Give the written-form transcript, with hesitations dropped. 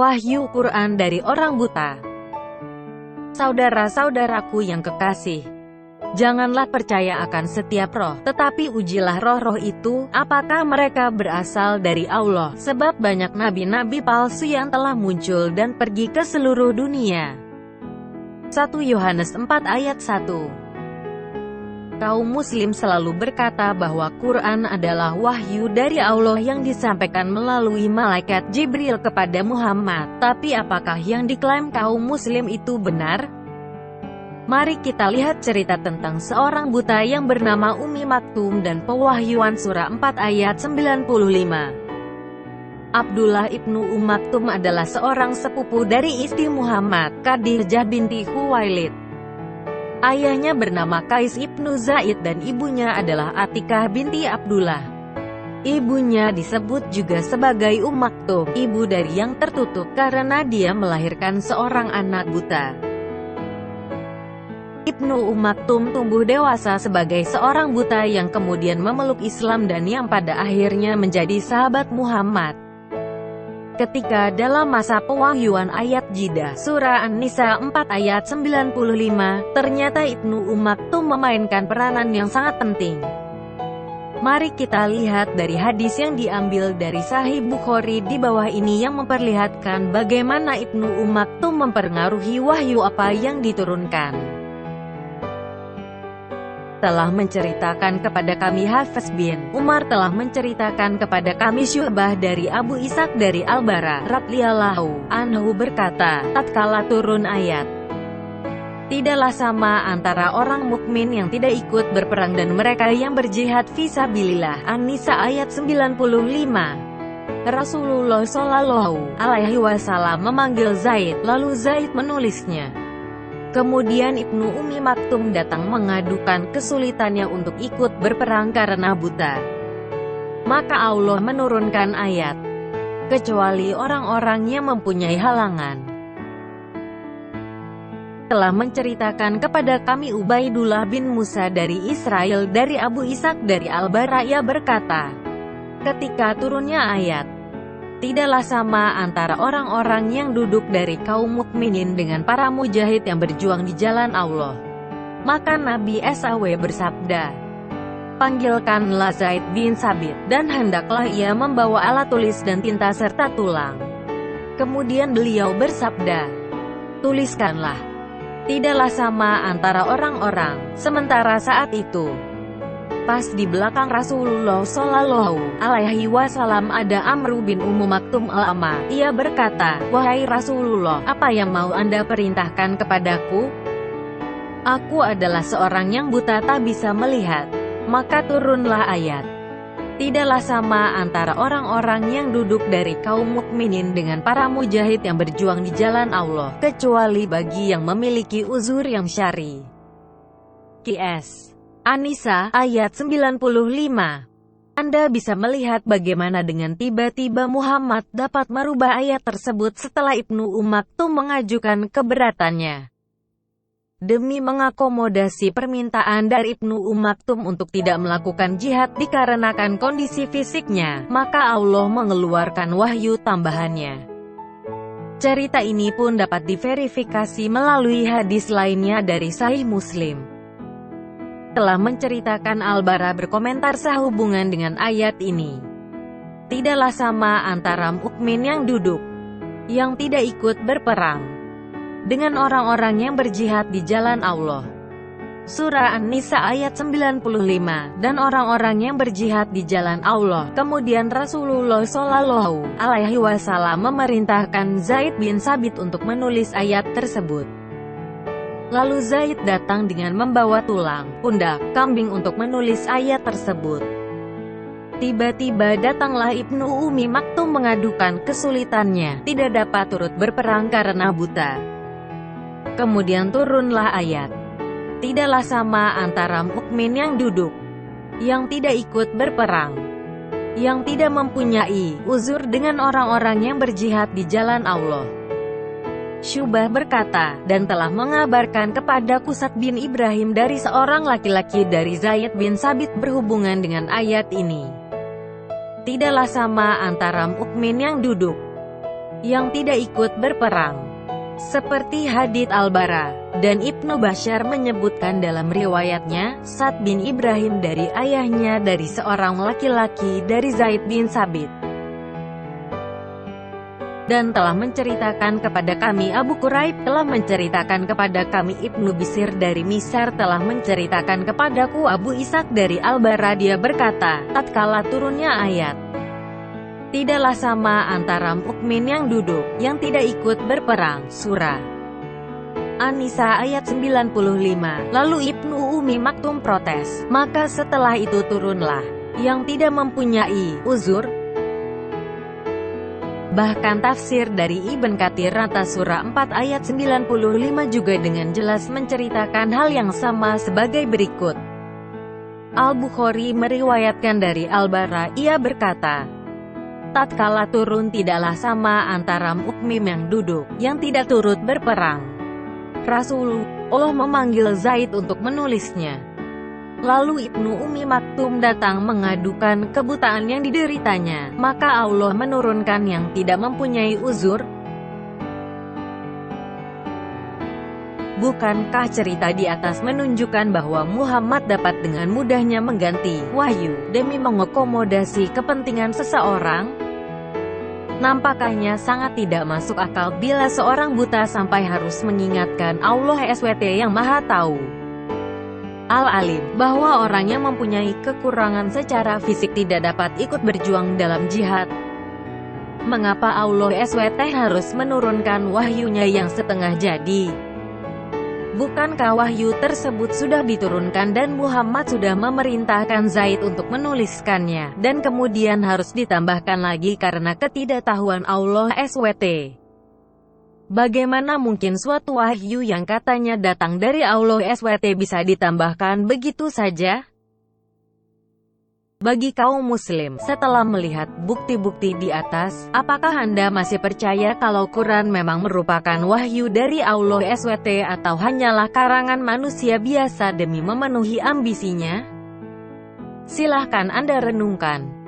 Wahyu Quran dari orang buta. Saudara-saudaraku yang kekasih, janganlah percaya akan setiap roh, tetapi ujilah roh-roh itu, apakah mereka berasal dari Allah, sebab banyak nabi-nabi palsu yang telah muncul dan pergi ke seluruh dunia. 1 Yohanes 4 ayat 1. Kaum muslim selalu berkata bahwa Quran adalah wahyu dari Allah yang disampaikan melalui malaikat Jibril kepada Muhammad. Tapi apakah yang diklaim kaum muslim itu benar? Mari kita lihat cerita tentang seorang buta yang bernama Ummi Maktum dan pewahyuan surah 4 ayat 95. Abdullah ibnu Maktum adalah seorang sepupu dari istri Muhammad, Khadijah binti Khuwailid. Ayahnya bernama Qais ibnu Zaid dan ibunya adalah Atikah binti Abdullah. Ibunya disebut juga sebagai Maktum, ibu dari yang tertutup, karena dia melahirkan seorang anak buta. Ibnu Maktum tumbuh dewasa sebagai seorang buta yang kemudian memeluk Islam dan yang pada akhirnya menjadi sahabat Muhammad. Ketika dalam masa pewahyuan ayat Jidah, surah An-Nisa 4 ayat 95, ternyata Ibnu Maktum memainkan peranan yang sangat penting. Mari kita lihat dari hadis yang diambil dari Sahih Bukhari di bawah ini yang memperlihatkan bagaimana Ibnu Maktum mempengaruhi wahyu apa yang diturunkan. Telah menceritakan kepada kami Hafiz bin Umar telah menceritakan kepada kami Syu'bah dari Abu Ishaq dari Al-Bara radhiyallahu anhu berkata, tatkala turun ayat, tidaklah sama antara orang mukmin yang tidak ikut berperang dan mereka yang berjihad fisabilillah. An-Nisa ayat 95. Rasulullah Shallallahu alaihi wasallam memanggil Zaid, lalu Zaid menulisnya. Kemudian Ibnu Ummi Maktum datang mengadukan kesulitannya untuk ikut berperang karena buta. Maka Allah menurunkan ayat, kecuali orang-orang yang mempunyai halangan. Telah menceritakan kepada kami Ubaidullah bin Musa dari Israel dari Abu Ishaq dari Al-Bara, ia berkata, ketika turunnya ayat, tidaklah sama antara orang-orang yang duduk dari kaum mukminin dengan para mujahid yang berjuang di jalan Allah. Maka Nabi SAW bersabda, panggilkanlah Zaid bin Sabit, dan hendaklah ia membawa alat tulis dan tinta serta tulang. Kemudian beliau bersabda, tuliskanlah. Tidaklah sama antara orang-orang. Sementara saat itu, pas di belakang Rasulullah Shallallahu alaihi wasallam ada Amr bin Maktum al-Ama. Ia berkata, wahai Rasulullah, apa yang mau Anda perintahkan kepadaku? Aku adalah seorang yang buta tak bisa melihat. Maka turunlah ayat, tidaklah sama antara orang-orang yang duduk dari kaum mukminin dengan para mujahid yang berjuang di jalan Allah, kecuali bagi yang memiliki uzur yang syar'i. QS An-Nisa ayat 95. Anda bisa melihat bagaimana dengan tiba-tiba Muhammad dapat merubah ayat tersebut setelah Ibnu Maktum mengajukan keberatannya. Demi mengakomodasi permintaan dari Ibnu Maktum untuk tidak melakukan jihad dikarenakan kondisi fisiknya, maka Allah mengeluarkan wahyu tambahannya. Cerita ini pun dapat diverifikasi melalui hadis lainnya dari Sahih Muslim. Telah menceritakan Al-Bara berkomentar sehubungan dengan ayat ini. Tidaklah sama antara mukmin yang duduk, yang tidak ikut berperang, dengan orang-orang yang berjihad di jalan Allah. Surah An-Nisa ayat 95, dan orang-orang yang berjihad di jalan Allah. Kemudian Rasulullah Shallallahu alaihi wasallam memerintahkan Zaid bin Sabit untuk menulis ayat tersebut. Lalu Zaid datang dengan membawa tulang, pundak, kambing untuk menulis ayat tersebut. Tiba-tiba datanglah Ibnu Ummi Maktum mengadukan kesulitannya, tidak dapat turut berperang karena buta. Kemudian turunlah ayat, tidaklah sama antara mukmin yang duduk, yang tidak ikut berperang, yang tidak mempunyai uzur dengan orang-orang yang berjihad di jalan Allah. Syu'bah berkata, dan telah mengabarkan kepadaku Sa'd bin Ibrahim dari seorang laki-laki dari Zaid bin Sabit berhubungan dengan ayat ini. Tidaklah sama antara mukmin yang duduk, yang tidak ikut berperang. Seperti Hadits Al-Bara dan Ibnu Bashar menyebutkan dalam riwayatnya, Sa'd bin Ibrahim dari ayahnya dari seorang laki-laki dari Zaid bin Sabit, dan telah menceritakan kepada kami Abu Quraib telah menceritakan kepada kami Ibnu Bisir dari Misar telah menceritakan kepadaku Abu Ishaq dari Al-Bara, dia berkata, tatkala turunnya ayat, tidaklah sama antara mukmin yang duduk, yang tidak ikut berperang. Surah An-Nisa ayat 95. Lalu Ibnu Ummi Maktum protes, maka setelah itu turunlah, yang tidak mempunyai uzur. Bahkan tafsir dari Ibn Katsir atas surah 4 ayat 95 juga dengan jelas menceritakan hal yang sama sebagai berikut. Al-Bukhari meriwayatkan dari Al-Bara, ia berkata, tatkala turun tidaklah sama antara mukmin yang duduk, yang tidak turut berperang. Rasulullah memanggil Zaid untuk menulisnya. Lalu Ibnu Ummi Maktum datang mengadukan kebutaan yang dideritanya, maka Allah menurunkan yang tidak mempunyai uzur. Bukankah cerita di atas menunjukkan bahwa Muhammad dapat dengan mudahnya mengganti wahyu demi mengakomodasi kepentingan seseorang? Nampaknya sangat tidak masuk akal bila seorang buta sampai harus mengingatkan Allah SWT yang Maha Tahu, Al-Alim, bahwa orang yang mempunyai kekurangan secara fisik tidak dapat ikut berjuang dalam jihad. Mengapa Allah SWT harus menurunkan wahyunya yang setengah jadi? Bukankah wahyu tersebut sudah diturunkan dan Muhammad sudah memerintahkan Zaid untuk menuliskannya, dan kemudian harus ditambahkan lagi karena ketidaktahuan Allah SWT? Bagaimana mungkin suatu wahyu yang katanya datang dari Allah SWT bisa ditambahkan begitu saja? Bagi kaum muslim, setelah melihat bukti-bukti di atas, apakah Anda masih percaya kalau Quran memang merupakan wahyu dari Allah SWT atau hanyalah karangan manusia biasa demi memenuhi ambisinya? Silahkan Anda renungkan.